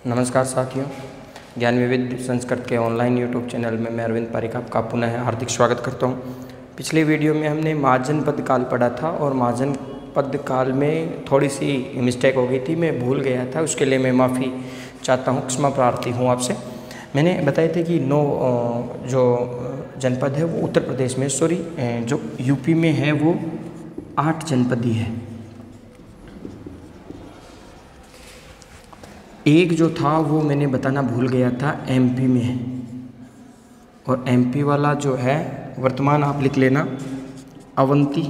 नमस्कार साथियों, ज्ञान विविध संस्कृत के ऑनलाइन यूट्यूब चैनल में मैं अरविंद पारिक आपका पुनः हार्दिक स्वागत करता हूं। पिछले वीडियो में हमने महाजनपद काल पढ़ा था और महाजनपद काल में थोड़ी सी मिस्टेक हो गई थी, मैं भूल गया था, उसके लिए मैं माफ़ी चाहता हूं, क्षमा प्रार्थी हूं आपसे। मैंने बताए थे कि 9 जो जनपद है वो उत्तर प्रदेश में, जो यूपी में है वो 8 जनपदी है। एक जो था वो मैंने बताना भूल गया था, एमपी में है, और एमपी वाला जो है वर्तमान आप लिख लेना अवंती।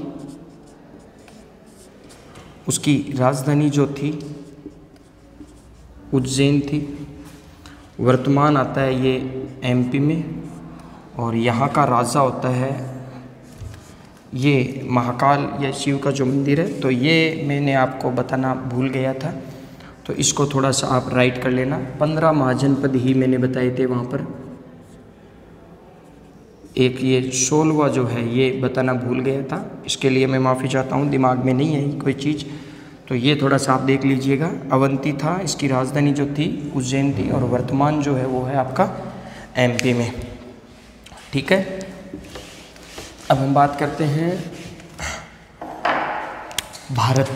उसकी राजधानी जो थी उज्जैन थी। वर्तमान आता है ये एमपी में, और यहाँ का राजा होता है ये महाकाल या शिव का जो मंदिर है। तो ये मैंने आपको बताना भूल गया था, तो इसको थोड़ा सा आप राइट कर लेना। 15 महाजनपद ही मैंने बताए थे वहाँ पर। एक ये 16वां जो है ये बताना भूल गया था, इसके लिए मैं माफ़ी चाहता हूँ, दिमाग में नहीं आई कोई चीज़, तो ये थोड़ा सा आप देख लीजिएगा। अवंती था, इसकी राजधानी जो थी उज्जैन थी, और वर्तमान जो है वो है आपका एमपी में। ठीक है, अब हम बात करते हैं भारत।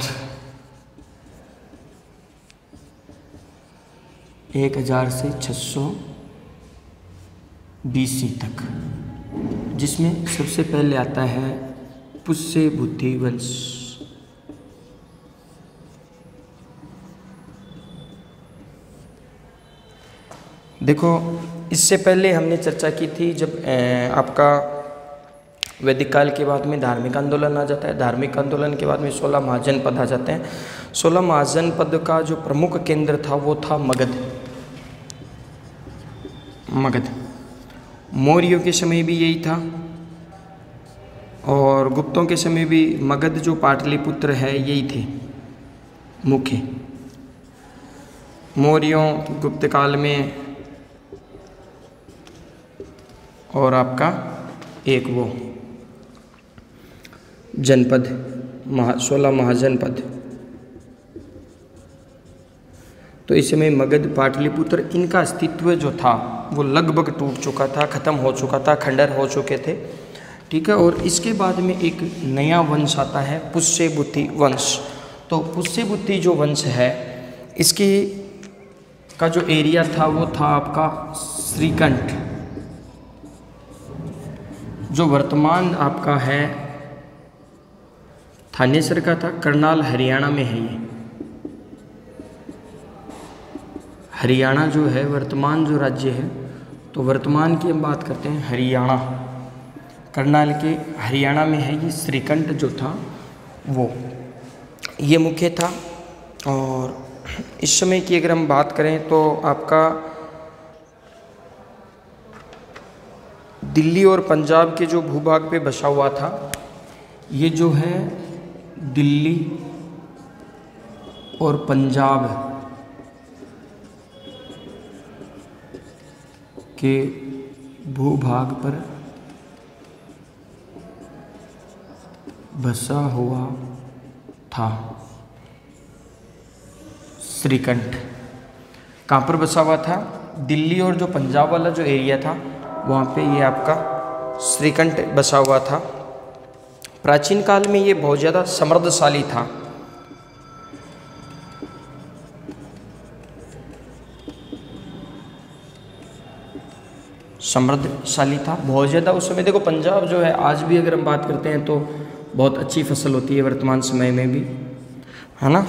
1000 से 600 BC तक, जिसमें सबसे पहले आता है पुष्य बुद्धि वंश। देखो, इससे पहले हमने चर्चा की थी जब आपका वैदिक काल के बाद में धार्मिक आंदोलन आ जाता है। धार्मिक आंदोलन के बाद में 16 महाजनपद आ जाते हैं। 16 महाजनपद का जो प्रमुख केंद्र था वो था मगध। मौर्यों के समय भी यही था, और गुप्तों के समय भी मगध जो पाटलिपुत्र है यही थे मुख्य। मौर्यों गुप्त काल में, और आपका एक वो जनपद 16 महाजनपद। तो इस समय मगध पाटलिपुत्र इनका अस्तित्व जो था वो लगभग टूट चुका था, ख़त्म हो चुका था, खंडर हो चुके थे। ठीक है, और इसके बाद में एक नया वंश आता है पुष्यभूति वंश। तो पुष्यभूति जो वंश है इसकी का जो एरिया था वो था आपका श्रीकंठ, जो वर्तमान आपका है थानेसर का था। करनाल हरियाणा में है ये। हरियाणा जो है वर्तमान जो राज्य है, तो वर्तमान की हम बात करते हैं हरियाणा। करनाल के हरियाणा में है ये श्रीकंठ जो था वो, ये मुख्य था। और इस समय की अगर हम बात करें तो आपका दिल्ली और पंजाब के जो भूभाग पे बसा हुआ था, ये जो है दिल्ली और पंजाब के भूभाग पर बसा हुआ था श्रीकंठ। कहाँ पर बसा हुआ था? दिल्ली और जो पंजाब वाला जो एरिया था वहाँ पे ये आपका श्रीकंठ बसा हुआ था। प्राचीन काल में ये बहुत ज़्यादा समृद्धशाली था। समृद्धशाली था बहुत ज़्यादा उस समय। देखो, पंजाब जो है आज भी अगर हम बात करते हैं तो बहुत अच्छी फसल होती है वर्तमान समय में भी, है ना।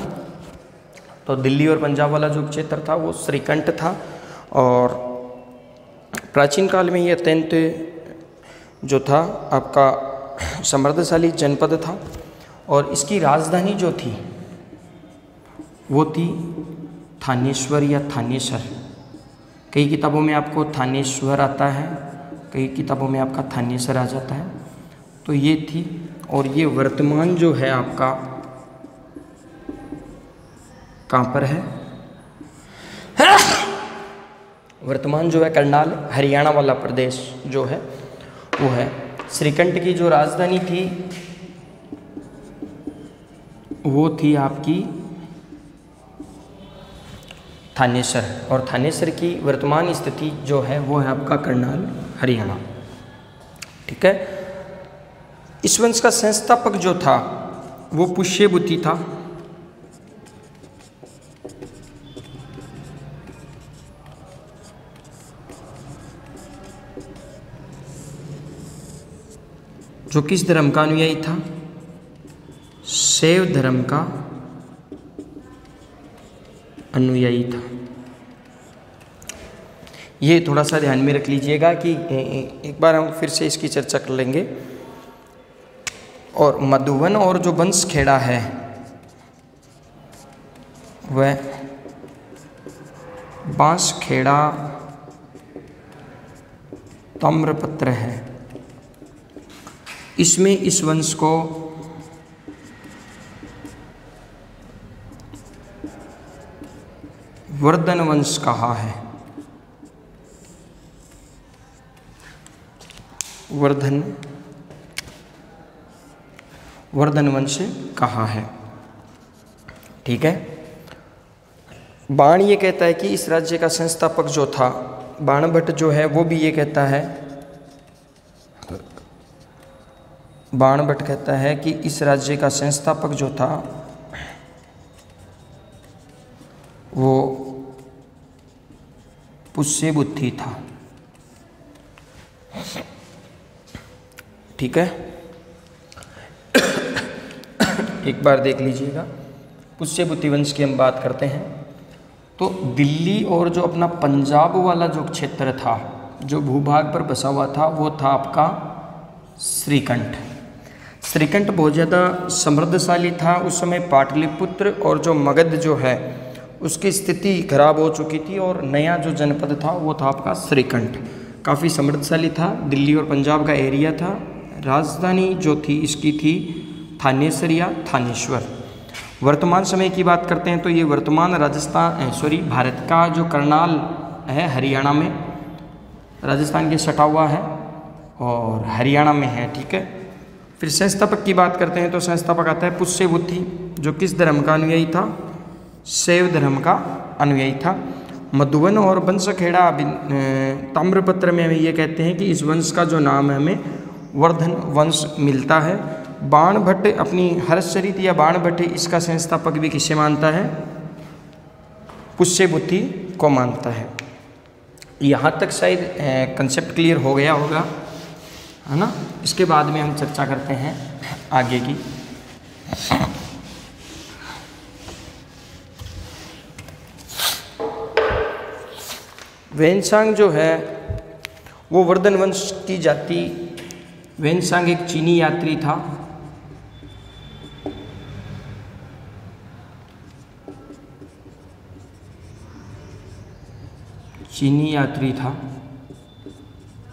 तो दिल्ली और पंजाब वाला जो क्षेत्र था वो श्रीकंठ था, और प्राचीन काल में ये अत्यंत जो था आपका समृद्धशाली जनपद था। और इसकी राजधानी जो थी वो थी थानेश्वर या थानेसर। कई किताबों में आपको थानेश्वर आता है, कई किताबों में आपका थानेसर आ जाता है। तो ये थी, और ये वर्तमान जो है आपका कहाँ पर है? वर्तमान जो है करनाल हरियाणा वाला प्रदेश जो है वो है। श्रीकंठ की जो राजधानी थी वो थी आपकी थानेसर, और थानेसर की वर्तमान स्थिति जो है वो है आपका करनाल, हरियाणा। ठीक है। इस वंश का संस्थापक जो था वो पुष्यभूति था। जो किस धर्म का अनुयायी था? शैव धर्म का अनुयायी था। ये थोड़ा सा ध्यान में रख लीजिएगा कि एक बार हम फिर से इसकी चर्चा कर लेंगे। और मधुवन और जो बंसखेड़ा है वह बांसखेड़ा ताम्रपत्र है। इसमें इस वंश को वर्धन वंश कहा है। वर्धन वंश कहा है। ठीक है। बाण ये कहता है कि इस राज्य का संस्थापक जो था, बाणभट्ट जो है वो भी ये कहता है, बाणभट्ट कहता है कि इस राज्य का संस्थापक जो था वो पुष्यभूति था। ठीक है। एक बार देख लीजिएगा, पुष्यभूति वंश की हम बात करते हैं तो दिल्ली और जो अपना पंजाब वाला जो क्षेत्र था, जो भूभाग पर बसा हुआ था, वो था आपका श्रीकंठ। श्रीकंठ बहुत ज़्यादा समृद्धशाली था उस समय। पाटलिपुत्र और जो मगध जो है उसकी स्थिति खराब हो चुकी थी और नया जो जनपद था वो था आपका श्रीकंठ। काफ़ी समृद्धशाली था, दिल्ली और पंजाब का एरिया था। राजधानी जो थी इसकी थी थानेसर या थानेश्वर। वर्तमान समय की बात करते हैं तो ये वर्तमान भारत का जो करनाल है, हरियाणा में, राजस्थान के सटा हुआ है और हरियाणा में है। ठीक है। फिर संस्थापक की बात करते हैं तो संस्थापक आता है पुष्यभूति, जो किस धर्म का अनुयायी था? शैव धर्म का अनुयायी था। मधुवन और बंसखेड़ा ताम्रपत्र में ये कहते हैं कि इस वंश का जो नाम है हमें वर्धन वंश मिलता है। बाणभट्ट अपनी हर्षचरित या बाणभट्ट इसका संस्थापक भी किसे मानता है? पुष्यभूति को मानता है। यहाँ तक शायद कंसेप्ट क्लियर हो गया होगा, है ना। इसके बाद में हम चर्चा करते हैं आगे की। वेनसांग जो है वो वर्धन वंश की जाति। वेनसांग एक चीनी यात्री था। चीनी यात्री था।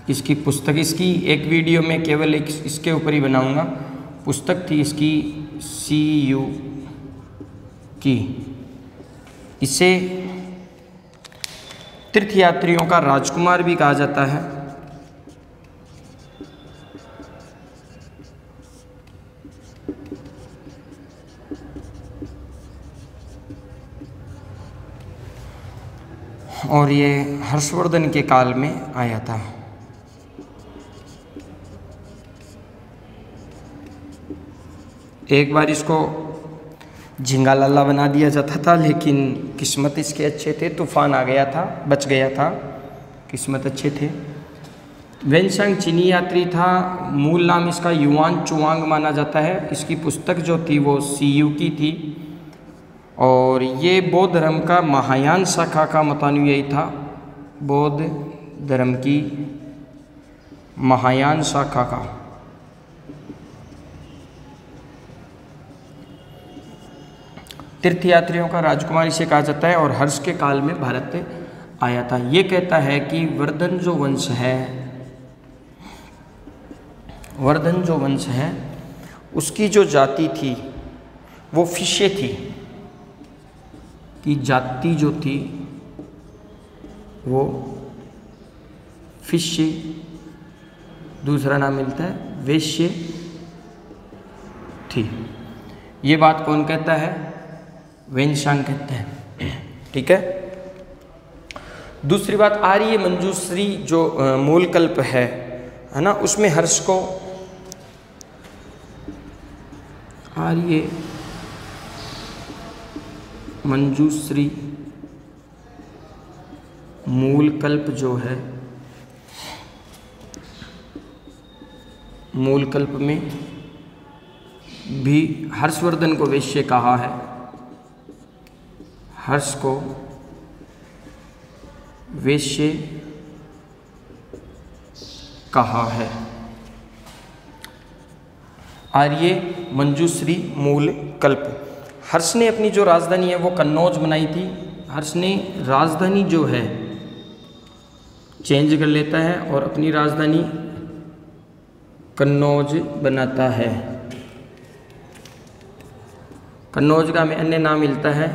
इसकी पुस्तक, इसकी एक वीडियो में केवल एक इसके ऊपर ही बनाऊंगा। पुस्तक थी इसकी CU की। इसे तीर्थयात्रियों का राजकुमार भी कहा जाता है। और ये हर्षवर्धन के काल में आया था। एक बार इसको झिंगा लाला बना दिया जाता था, लेकिन किस्मत इसके अच्छे थे, तूफान आ गया था, बच गया था, किस्मत अच्छे थे। वेनसांग चीनी यात्री था। मूल नाम इसका युआन चुआंग माना जाता है। इसकी पुस्तक जो थी वो CU की थी और ये बौद्ध धर्म का महायान शाखा का मतानुयायी था। बौद्ध धर्म की महायान शाखा का। तीर्थयात्रियों का राजकुमार इसे कहा जाता है और हर्ष के काल में भारत आया था। ये कहता है कि वर्धन जो वंश है उसकी जो जाति थी वो फिशे थी। कि जाति जो थी वो फिशे, दूसरा नाम मिलता है वैश्य थी। ये बात कौन कहता है? वेनसांग कहते हैं। ठीक है। दूसरी बात, आर्य मंजूश्री जो मूल कल्प है ना, उसमें हर्ष को आर्य मंजूश्री मूल कल्प जो है, मूल कल्प में भी हर्षवर्धन को वैश्य कहा है, हर्ष को वैश्य कहा है। आर्य मंजूश्री मूल कल्प। हर्ष ने अपनी जो राजधानी है वो कन्नौज बनाई थी। हर्ष ने राजधानी जो है चेंज कर लेता है और अपनी राजधानी कन्नौज बनाता है। कन्नौज का हमें अन्य नाम मिलता है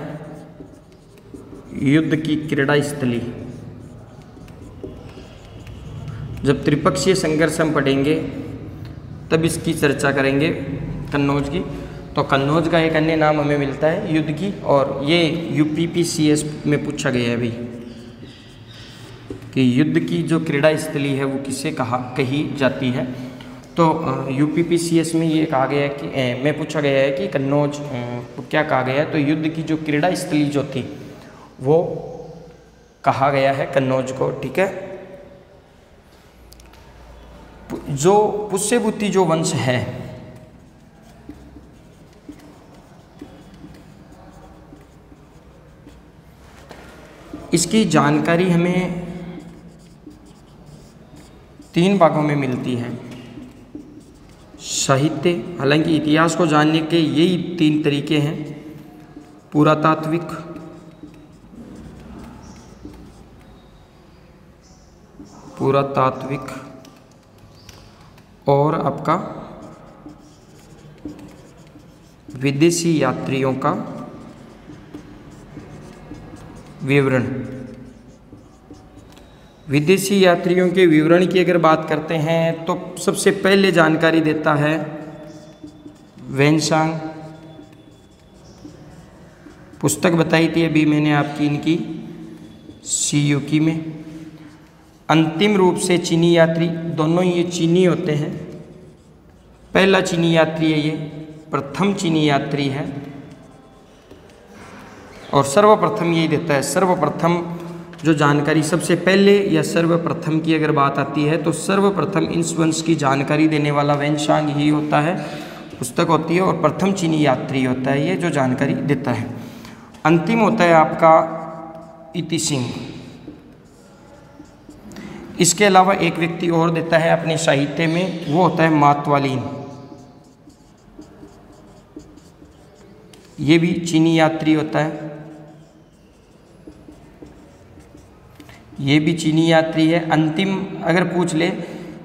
युद्ध की क्रीड़ा स्थली। जब त्रिपक्षीय संघर्ष हम पढ़ेंगे तब इसकी चर्चा करेंगे कन्नौज की। तो कन्नौज का एक अन्य नाम हमें मिलता है युद्ध की, और ये यूपीपीसीएस में पूछा गया है अभी कि युद्ध की जो क्रीड़ा स्थली है वो किसे कही जाती है। तो यूपीपीसीएस में ये कहा गया है कि में पूछा गया है कि कन्नौज को क्या कहा गया है, तो युद्ध की जो क्रीड़ा स्थली जो थी वो कहा गया है कन्नौज को। ठीक है। जो पुष्यभूति जो वंश है, इसकी जानकारी हमें 3 भागों में मिलती है। साहित्य, हालांकि इतिहास को जानने के यही 3 तरीके हैं, पुरातात्विक, और आपका विदेशी यात्रियों का विवरण। विदेशी यात्रियों के विवरण की अगर बात करते हैं तो सबसे पहले जानकारी देता है वेनसांग। पुस्तक बताई थी अभी मैंने आपकी इनकी सीयूकी में। अंतिम रूप से चीनी यात्री, दोनों ये चीनी होते हैं। पहला चीनी यात्री है, ये प्रथम चीनी यात्री है, और सर्वप्रथम यही देता है। सर्वप्रथम जो जानकारी सबसे पहले या सर्वप्रथम की अगर बात आती है तो सर्वप्रथम इस वंश की जानकारी देने वाला वेनसांग ही होता है, पुस्तक होती है, और प्रथम चीनी यात्री होता है ये जो जानकारी देता है। अंतिम होता है आपका इतिसिंह। इसके अलावा एक व्यक्ति और देता है अपने साहित्य में, वो होता है मातवालीन। ये भी चीनी यात्री होता है, ये भी चीनी यात्री है। अंतिम अगर पूछ ले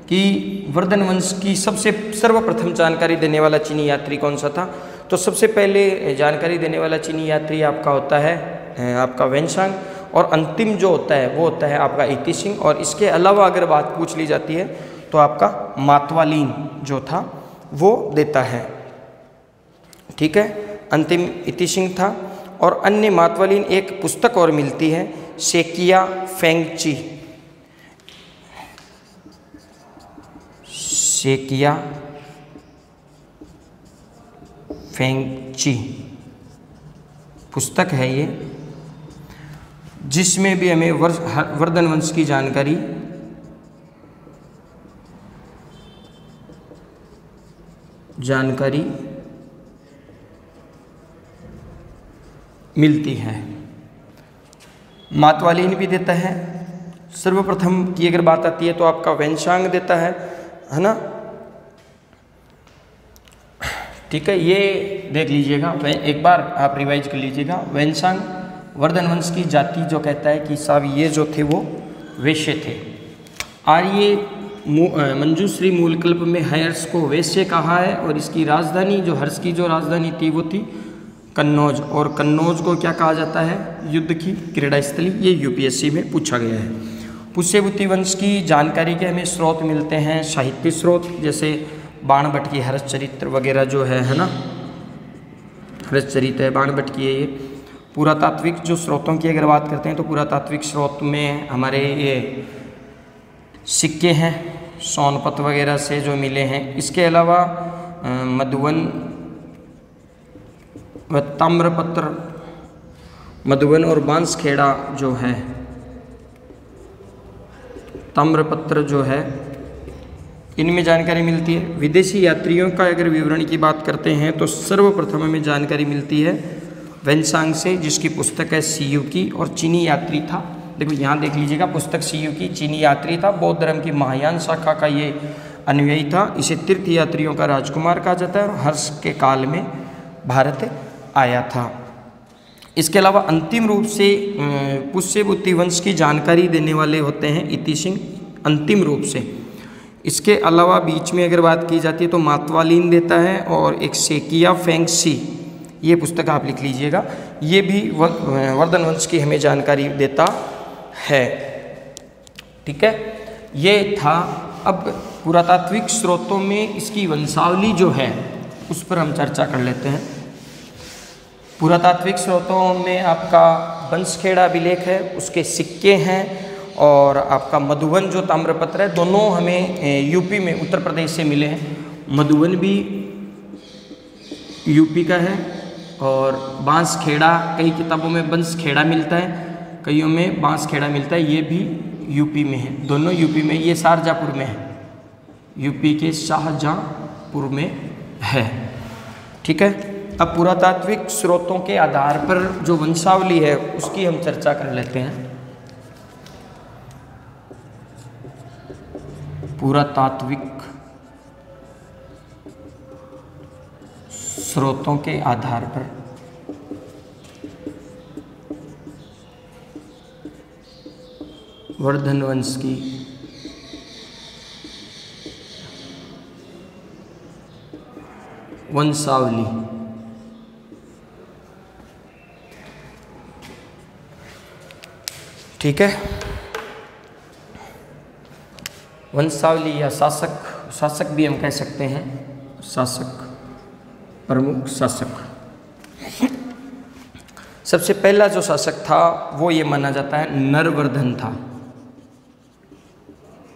कि वर्धन वंश की सबसे सर्वप्रथम जानकारी देने वाला चीनी यात्री कौन सा था, तो सबसे पहले जानकारी देने वाला चीनी यात्री आपका होता है आपका वेनसांग, और अंतिम जो होता है वो होता है आपका इतिसिंह। और इसके अलावा अगर बात पूछ ली जाती है तो आपका मातवालीन जो था वो देता है। ठीक है, अंतिम इतिसिंह था। और अन्य मातवालीन एक पुस्तक और मिलती है, शेकिया फेंगची। शेकिया फेंगची पुस्तक है ये, जिसमें भी हमें वर्धन वंश की जानकारी मिलती है। मातवालीन भी देता है। सर्वप्रथम की अगर बात आती है तो आपका वेनसांग देता है ना। ठीक है, ये देख लीजिएगा, एक बार आप रिवाइज कर लीजिएगा। वेनसांग वर्धन वंश की जाति जो कहता है कि सब ये जो थे वो वैश्य थे। आर्य मंजूश्री मूलकल्प में हर्ष को वैश्य कहा है, और इसकी राजधानी जो हर्ष की जो राजधानी थी वो थी कन्नौज। और कन्नौज को क्या कहा जाता है? युद्ध की क्रीड़ा स्थली। ये यूपीएससी में पूछा गया है। पुष्यभूति वंश की जानकारी के हमें स्रोत मिलते हैं, साहित्य स्रोत, जैसे बाणभट्ट की हर्ष चरित्र वगैरह जो है ना, हर्ष चरित्र है, बाणभट्ट की है ये। पुरातात्विक जो स्रोतों की अगर बात करते हैं तो पुरातात्विक स्रोत में हमारे ये सिक्के हैं, सोनपत वगैरह से जो मिले हैं। इसके अलावा मधुवन व ताम्रपत्र, मधुवन और बांसखेड़ा जो है, ताम्रपत्र जो है, इनमें जानकारी मिलती है। विदेशी यात्रियों का अगर विवरण की बात करते हैं तो सर्वप्रथम हमें जानकारी मिलती है वेनसांग से, जिसकी पुस्तक है सीयू की, और चीनी यात्री था। देखो यहाँ देख लीजिएगा, पुस्तक सीयू की, चीनी यात्री था, बौद्ध धर्म की महायान शाखा का ये अनुयायी था। इसे तीर्थ यात्रियों का राजकुमार कहा जाता है और हर्ष के काल में भारत आया था। इसके अलावा अंतिम रूप से पुष्यभूति वंश की जानकारी देने वाले होते हैं इति सिंह, अंतिम रूप से। इसके अलावा बीच में अगर बात की जाती है तो मातवालीन देता है, और एक सेकिया फेंगसी, ये पुस्तक आप लिख लीजिएगा, ये भी वर्धन वंश की हमें जानकारी देता है। ठीक है, ये था। अब पुरातात्विक स्रोतों में इसकी वंशावली जो है उस पर हम चर्चा कर लेते हैं। पुरातात्विक स्रोतों में आपका बांसखेड़ा अभिलेख है, उसके सिक्के हैं, और आपका मधुवन जो ताम्रपत्र है, दोनों हमें यूपी में, उत्तर प्रदेश से मिले हैं। मधुवन भी यूपी का है, और बांसखेड़ा, कई किताबों में बांसखेड़ा मिलता है, कईयों में बांसखेड़ा मिलता है, ये भी यूपी में है, दोनों यूपी में। ये शाहजहाँपुर में है, यूपी के शाहजहाँपुर में है। ठीक है, अब पुरातात्विक स्रोतों के आधार पर जो वंशावली है उसकी हम चर्चा कर लेते हैं। पुरातात्विक स्रोतों के आधार पर वर्धन वंश की वंशावली। ठीक है, वंशावली या शासक, शासक भी हम कह सकते हैं, शासक, प्रमुख शासक। सबसे पहला जो शासक था वो ये माना जाता है नरवर्धन था,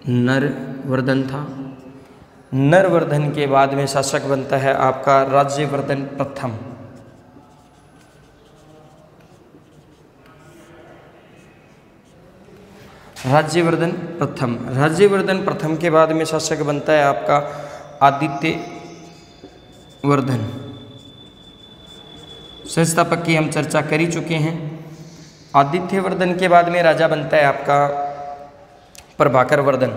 नरवर्धन था। नरवर्धन के बाद में शासक बनता है आपका राज्यवर्धन प्रथम। राज्यवर्धन प्रथम, राज्यवर्धन प्रथम के बाद में शासक बनता है आपका आदित्य वर्धन। संस्थापक की हम चर्चा कर ही चुके हैं। आदित्य वर्धन के बाद में राजा बनता है आपका प्रभाकर वर्धन।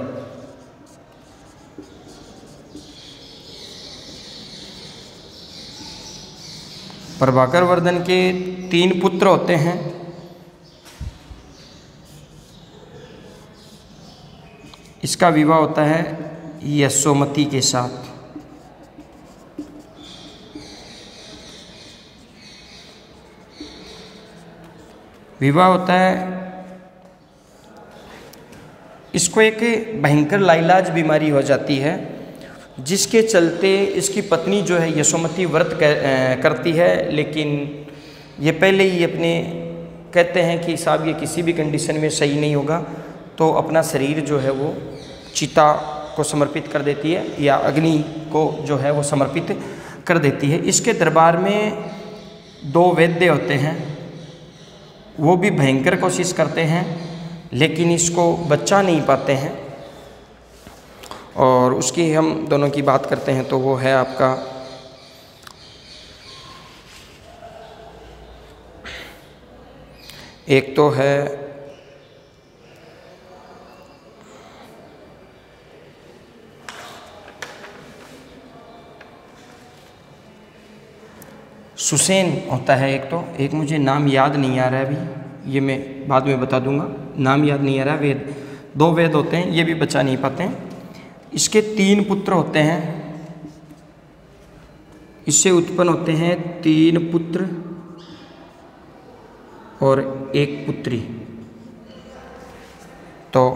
प्रभाकर वर्धन के 3 पुत्र होते हैं। इसका विवाह होता है यशोमती के साथ। विवाह होता है, इसको एक भयंकर लाइलाज बीमारी हो जाती है, जिसके चलते इसकी पत्नी जो है यशोमती व्रत करती है, लेकिन ये पहले ही अपने कहते हैं कि साहब ये किसी भी कंडीशन में सही नहीं होगा, तो अपना शरीर जो है वो चिता को समर्पित कर देती है, या अग्नि को जो है वो समर्पित कर देती है। इसके दरबार में 2 वैद्य होते हैं, वो भी भयंकर कोशिश करते हैं, लेकिन इसको बचा नहीं पाते हैं। और उसकी हम दोनों की बात करते हैं तो वो है आपका एक तो है सुसेन होता है एक मुझे नाम याद नहीं आ रहा है अभी, ये मैं बाद में बता दूंगा, नाम याद नहीं आ रहा है। वेद 2 वेद होते हैं, ये भी बचा नहीं पाते हैं। इसके 3 पुत्र होते हैं, इससे उत्पन्न होते हैं 3 पुत्र और 1 पुत्री। तो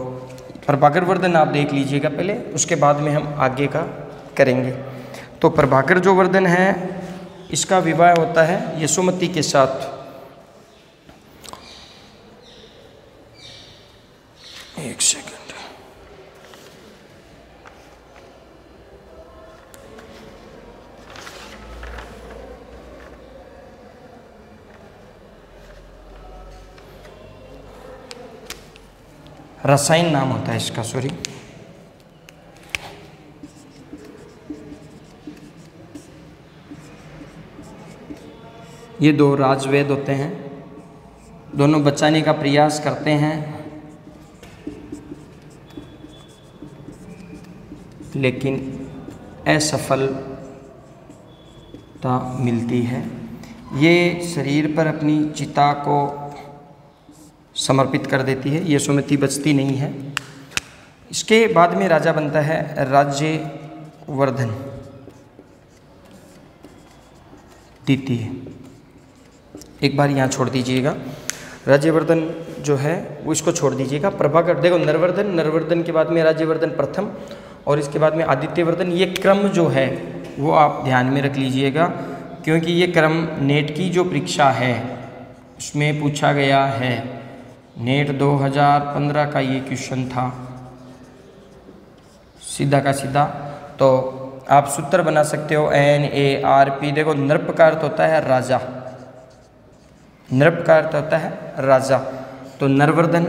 प्रभाकर वर्धन आप देख लीजिएगा पहले, उसके बाद में हम आगे का करेंगे। तो प्रभाकर जो वर्धन है, इसका विवाह होता है यशोमती के साथ। रसायन नाम होता है इसका, सॉरी। ये दो राजवेद होते हैं, दोनों बचाने का प्रयास करते हैं, लेकिन असफलता मिलती है। ये शरीर पर अपनी चिता को समर्पित कर देती है, ये सुमति बचती नहीं है। इसके बाद में राजा बनता है राज्यवर्धन द्वितीय। एक बार यहाँ छोड़ दीजिएगा, राज्यवर्धन जो है वो इसको छोड़ दीजिएगा। प्रभाकर, देखो नरवर्धन के बाद में राज्यवर्धन प्रथम और इसके बाद में आदित्यवर्धन। ये क्रम जो है वो आप ध्यान में रख लीजिएगा, क्योंकि ये क्रम नेट की जो परीक्षा है उसमें पूछा गया है। नेट 2015 का ये क्वेश्चन था, सीधा का सीधा। तो आप सूत्र बना सकते हो NARP। देखो नृप का अर्थ होता है राजा, नृप का अर्थ होता है राजा, तो नरवर्धन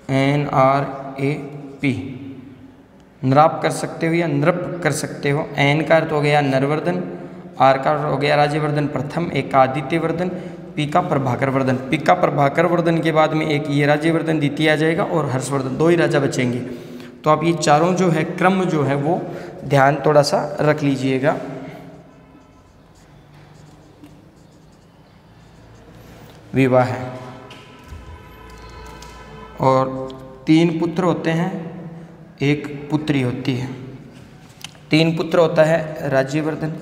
NRAP, नृप कर सकते हो या नृप कर सकते हो। एन का अर्थ हो गया नरवर्धन, आर का अर्थ हो गया राज्यवर्धन प्रथम, एक का आदित्यवर्धन, पी का प्रभाकर वर्धन। पी का प्रभाकर वर्धन के बाद में एक ये राज्यवर्धन द्वितीय आ जाएगा और हर्षवर्धन, दो ही राजा बचेंगे। तो आप ये चारों जो है क्रम जो है वो ध्यान थोड़ा सा रख लीजिएगा। विवाह है और 3 पुत्र होते हैं, 1 पुत्री होती है। 3 पुत्र होता है राज्यवर्धन,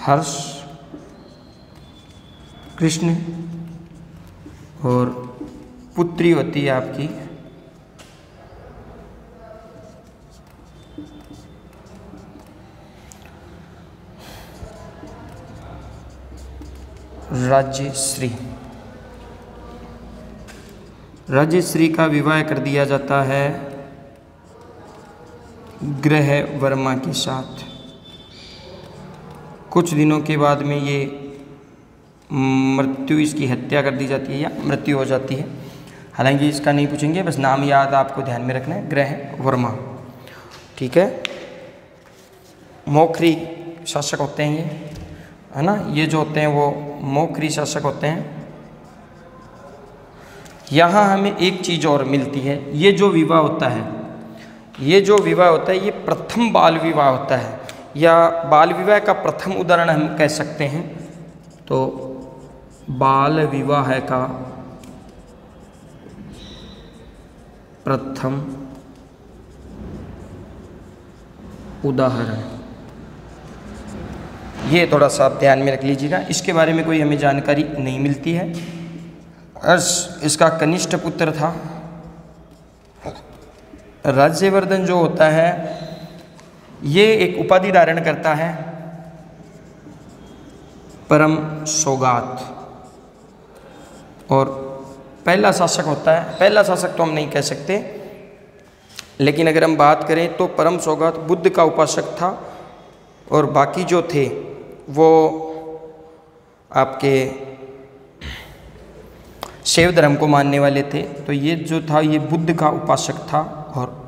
हर्ष, कृष्ण और पुत्री होती है आपकी राज्यश्री। राज्यश्री का विवाह कर दिया जाता है ग्रह वर्मा के साथ। कुछ दिनों के बाद में ये मृत्यु, इसकी हत्या कर दी जाती है या मृत्यु हो जाती है। हालांकि इसका नहीं पूछेंगे, बस नाम याद आपको ध्यान में रखना है, ग्रह वर्मा। ठीक है, मोखरी शासक होते हैं ये, है ना। ये जो होते हैं वो मोखरी शासक होते हैं। यहाँ हमें एक चीज़ और मिलती है, ये जो विवाह होता है, ये जो विवाह होता है ये प्रथम बाल विवाह होता है, या बाल विवाह का प्रथम उदाहरण हम कह सकते हैं। तो बाल विवाह का प्रथम उदाहरण, ये थोड़ा सा आप ध्यान में रख लीजिएगा। इसके बारे में कोई हमें जानकारी नहीं मिलती है। हर्ष इसका कनिष्ठ पुत्र था। राज्यवर्धन जो होता है ये एक उपाधि धारण करता है परम सौगात, और पहला शासक होता है। पहला शासक तो हम नहीं कह सकते, लेकिन अगर हम बात करें तो परम सौगात बुद्ध का उपासक था, और बाकी जो थे वो आपके शैव धर्म को मानने वाले थे। तो ये जो था ये बुद्ध का उपासक था, और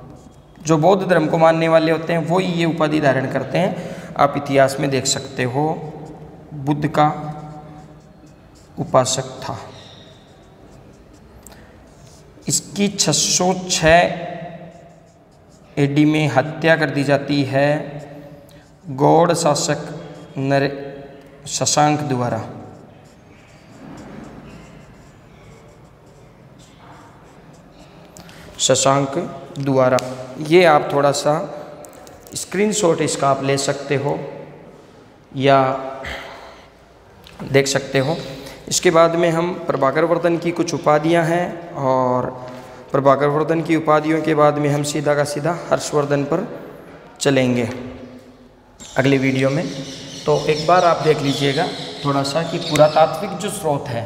जो बौद्ध धर्म को मानने वाले होते हैं वो ही ये उपाधि धारण करते हैं। आप इतिहास में देख सकते हो, बुद्ध का उपासक था। इसकी 606 AD में हत्या कर दी जाती है गौड़ शासक शशांक द्वारा। शशांक द्वारा, ये आप थोड़ा सा स्क्रीनशॉट इसका आप ले सकते हो या देख सकते हो। इसके बाद में हम प्रभाकर वर्धन की कुछ उपाधियां हैं, और प्रभाकर वर्धन की उपाधियों के बाद में हम सीधा का सीधा हर्षवर्धन पर चलेंगे अगले वीडियो में। तो एक बार आप देख लीजिएगा थोड़ा सा कि पुरातात्विक जो स्रोत है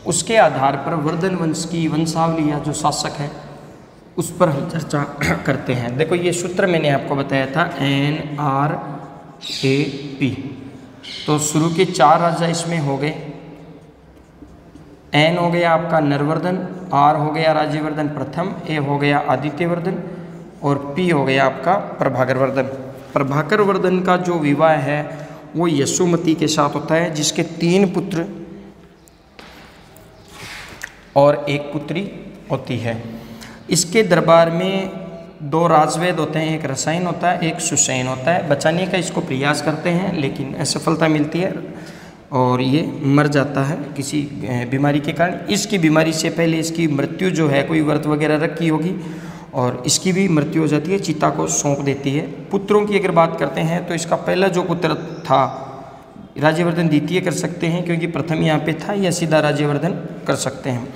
उसके आधार पर वर्धन वंश की वंशावली या जो शासक है उस पर हम चर्चा करते हैं। देखो ये सूत्र मैंने आपको बताया था, NRAP AP। तो शुरू के 4 राजा इसमें हो गए। N हो गया आपका नरवर्धन, R हो गया राज्यवर्धन प्रथम, A हो गया आदित्यवर्धन और P हो गया आपका प्रभाकरवर्धन। प्रभाकरवर्धन का जो विवाह है वो यशोमती के साथ होता है, जिसके 3 पुत्र और 1 पुत्री होती है। इसके दरबार में 2 राजवेद होते हैं, एक रसायन होता है, एक सुसैन होता है। बचाने का इसको प्रयास करते हैं लेकिन असफलता मिलती है और ये मर जाता है किसी बीमारी के कारण। इसकी बीमारी से पहले इसकी मृत्यु जो है, कोई व्रत वगैरह रखी होगी और इसकी भी मृत्यु हो जाती है, चिता को सौंप देती है। पुत्रों की अगर बात करते हैं तो इसका पहला जो पुत्र था राज्यवर्धन द्वितीय कर सकते हैं क्योंकि प्रथम यहाँ पे था, या सीधा राज्यवर्धन कर सकते हैं।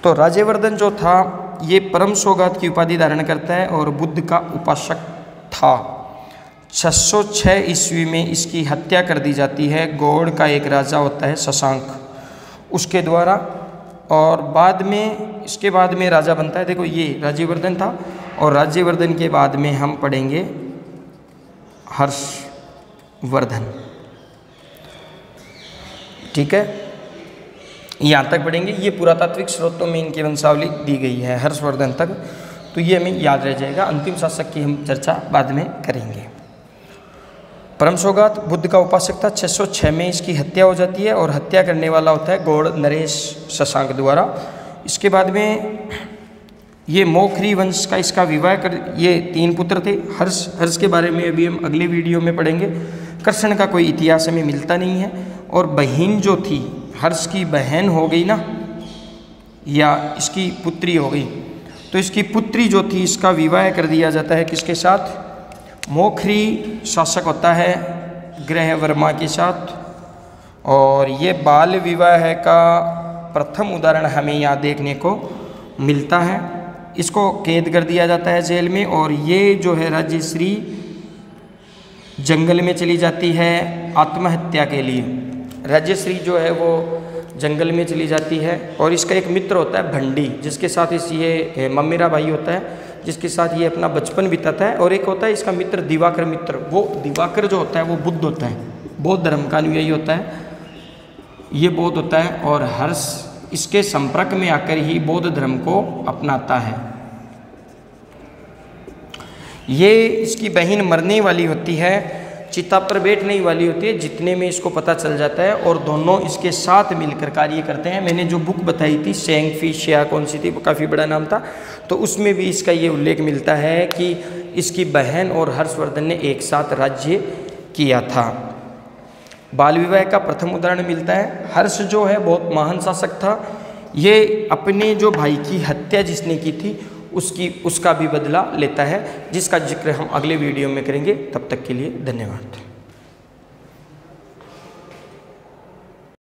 तो राज्यवर्धन जो था ये परम सौगात की उपाधि धारण करता है और बुद्ध का उपासक था। 606 ईस्वी में इसकी हत्या कर दी जाती है। गौड़ का एक राजा होता है शशांक, उसके द्वारा, और बाद में इसके बाद में राजा बनता है। देखो ये राज्यवर्धन था और राज्यवर्धन के बाद में हम पढ़ेंगे हर्षवर्धन। ठीक है, यहाँ तक पढ़ेंगे। ये पुरातात्विक स्रोतों में इनकी वंशावली दी गई है हर्षवर्धन तक, तो ये हमें याद रह जाएगा। अंतिम शासक की हम चर्चा बाद में करेंगे। परम सौगात बुद्ध का उपासक था। 606 में इसकी हत्या हो जाती है और हत्या करने वाला होता है गौड़ नरेश शशांक द्वारा। इसके बाद में ये मोखरी वंश का इसका विवाह कर, ये 3 पुत्र थे। हर्ष के बारे में अभी हम अगले वीडियो में पढ़ेंगे। कृष्ण का कोई इतिहास हमें मिलता नहीं है। और बहन जो थी, हर्ष की बहन हो गई ना, या इसकी पुत्री हो गई, तो इसकी पुत्री जो थी इसका विवाह कर दिया जाता है किसके साथ? मोखरी शासक होता है ग्रहवर्मा के साथ। और ये बाल विवाह का प्रथम उदाहरण हमें यहाँ देखने को मिलता है। इसको कैद कर दिया जाता है जेल में, और ये जो है राज्यश्री जंगल में चली जाती है आत्महत्या के लिए। राज्यश्री जो है वो जंगल में चली जाती है और इसका एक मित्र होता है भंडी, जिसके साथ ये मम्मीरा भाई होता है, जिसके साथ ये अपना बचपन बिताता है। और एक होता है इसका मित्र दिवाकर मित्र। वो दिवाकर जो होता है वो बुद्ध होता है, बौद्ध धर्म का अनुयायी होता है, ये बौद्ध होता है। और हर्ष इसके संपर्क में आकर ही बौद्ध धर्म को अपनाता है। ये इसकी बहन मरने वाली होती है, चिता पर बैठने वाली होती है जितने में इसको पता चल जाता है, और दोनों इसके साथ मिलकर कार्य करते हैं। मैंने जो बुक बताई थी सेंग फिश या कौन सी थी, वो काफ़ी बड़ा नाम था, तो उसमें भी इसका ये उल्लेख मिलता है कि इसकी बहन और हर्षवर्धन ने एक साथ राज्य किया था। बाल विवाह का प्रथम उदाहरण मिलता है। हर्ष जो है बहुत महान शासक था। ये अपने जो भाई की हत्या जिसने की थी उसका भी बदला लेता है, जिसका जिक्र हम अगले वीडियो में करेंगे। तब तक के लिए धन्यवाद।